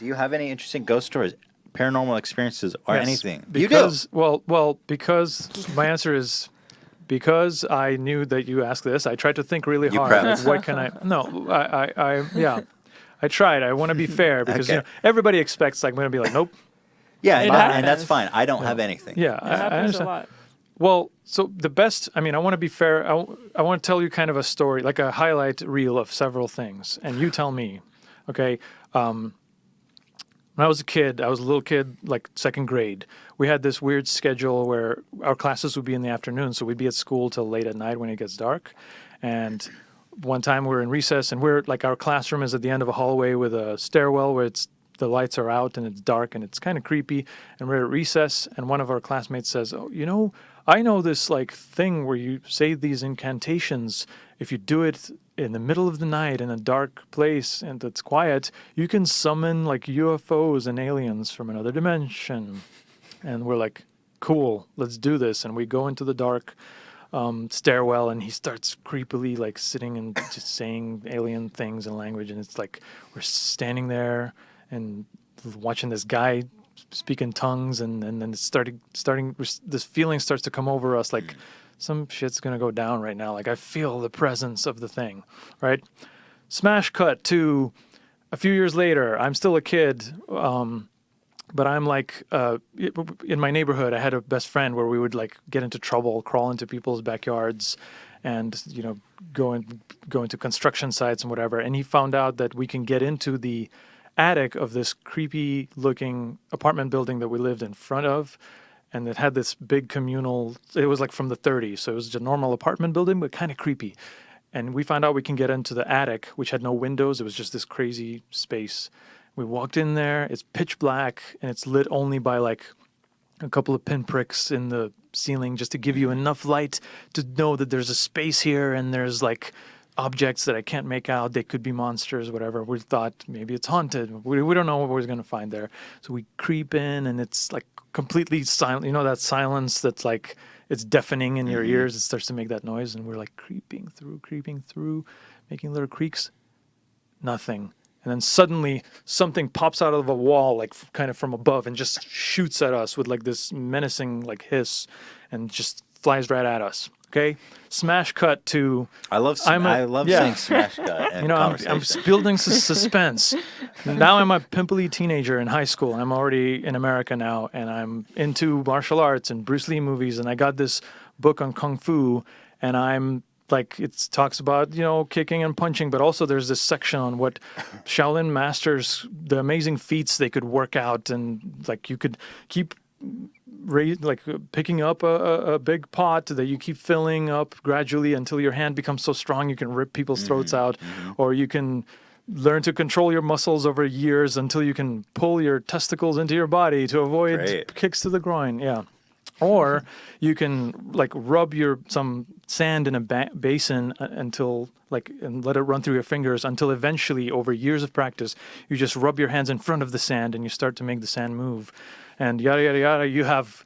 Do you have any interesting ghost stories, paranormal experiences, or Yes, anything? Because, because my answer is because I knew that you asked this. I tried to think really You hard. prepped. Like, what can I? No, yeah. I tried. I want to be fair because Okay. everybody expects like I'm going to be like, nope. Yeah, It and that's happens. fine. I don't have anything. Yeah, It happens a understand. lot. Well, so the best, I mean, I want to be fair. I want to tell you kind of a story, like a highlight reel of several things. And you tell me, okay? When I was a kid, I was a little kid, like second grade. We had this weird schedule where our classes would be in the afternoon. So we'd be at school till late at night when it gets dark. And one time we were in recess and we're like, our classroom is at the end of a hallway with a stairwell where the lights are out and it's dark and it's kind of creepy. And we're at recess and one of our classmates says, oh, I know this like thing where you say these incantations. If you do it in the middle of the night in a dark place and it's quiet, you can summon like UFOs and aliens from another dimension. And we're like, cool, let's do this. And we go into the dark stairwell and he starts creepily like sitting and just saying alien things in language. And it's like we're standing there and watching this guy speak in tongues, and then it's starting. This feeling starts to come over us, like some shit's gonna go down right now. Like I feel the presence of the thing, right? Smash cut to a few years later. I'm still a kid, but I'm like in my neighborhood. I had a best friend where we would like get into trouble, crawl into people's backyards, and go into construction sites and whatever. And he found out that we can get into the attic of this creepy looking apartment building that we lived in front of, and it had this big communal, it was like from the 30s, so it was just a normal apartment building but kind of creepy. And we found out we can get into the attic, which had no windows. It was just this crazy space. We walked in there, it's pitch black and it's lit only by like a couple of pinpricks in the ceiling just to give you enough light to know that there's a space here and there's like objects that I can't make out. They could be monsters, whatever. We thought maybe it's haunted. We don't know what we're going to find there. So we creep in and it's like completely silent. You know, that silence that's like, it's deafening in your ears. It starts to make that noise. And we're like creeping through, making little creaks. Nothing. And then suddenly something pops out of a wall, like kind of from above and just shoots at us with like this menacing like hiss and just flies right at us. Okay, smash cut to. I love saying smash cut. And I'm building suspense. Now I'm a pimply teenager in high school. I'm already in America now, and I'm into martial arts and Bruce Lee movies. And I got this book on kung fu, and I'm like, it talks about kicking and punching, but also there's this section on what Shaolin masters, the amazing feats they could work out, and like you could keep. Picking up a big pot that you keep filling up gradually until your hand becomes so strong you can rip people's throats out, or you can learn to control your muscles over years until you can pull your testicles into your body to avoid kicks to the groin. Yeah. Or you can like rub some sand in a basin until and let it run through your fingers until eventually over years of practice, you just rub your hands in front of the sand and you start to make the sand move. And yada, yada, yada, you have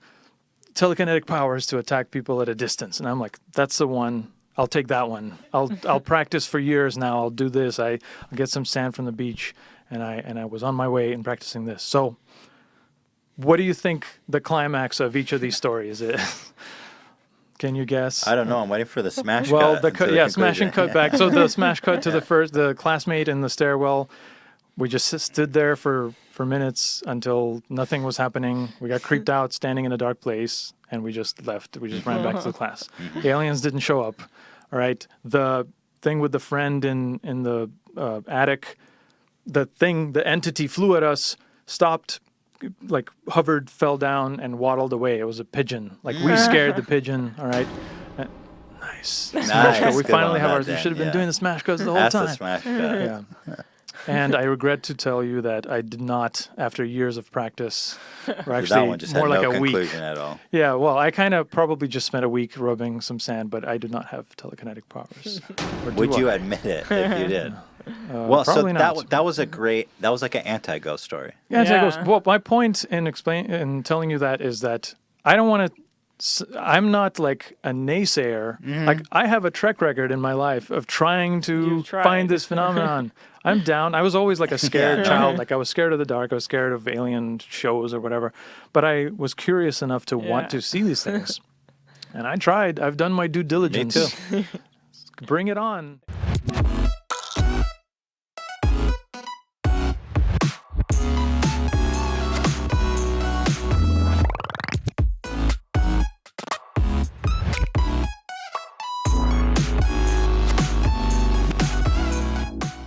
telekinetic powers to attack people at a distance. And I'm like, that's the one. I'll take that one. I'll practice for years now. I'll do this. I'll get some sand from the beach. And I was on my way in practicing this. So what do you think the climax of each of these stories is? Can you guess? I don't know. I'm waiting for the smash cut. Well, smash and cut back. So the smash cut to the classmate in the stairwell. We just stood there for minutes until nothing was happening. We got creeped out standing in a dark place, and we just left. We just ran back to the class. The aliens didn't show up. All right. The thing with the friend in the attic, the entity flew at us, stopped, like hovered, fell down, and waddled away. It was a pigeon. Like we scared the pigeon. All right. Nice. Smash cut. We finally have ours. We should have been doing the smash cuts the whole time. The smash cut. Yeah. And I regret to tell you that I did not, after years of practice, or actually that one just more had like no a week. Conclusion at all. Yeah, well, I kind of probably just spent a week rubbing some sand, but I did not have telekinetic powers. Would you admit it if you did? Well, so that was like an anti-ghost story. Yeah, anti-ghost. Well, my point in telling you that is that I don't want to. I'm not like a naysayer. Like I have a track record in my life of trying to find this phenomenon. I'm down. I was always like a scared child. Like I was scared of the dark. I was scared of alien shows or whatever. But I was curious enough to want to see these things. And I tried. I've done my due diligence. Me too. Bring it on.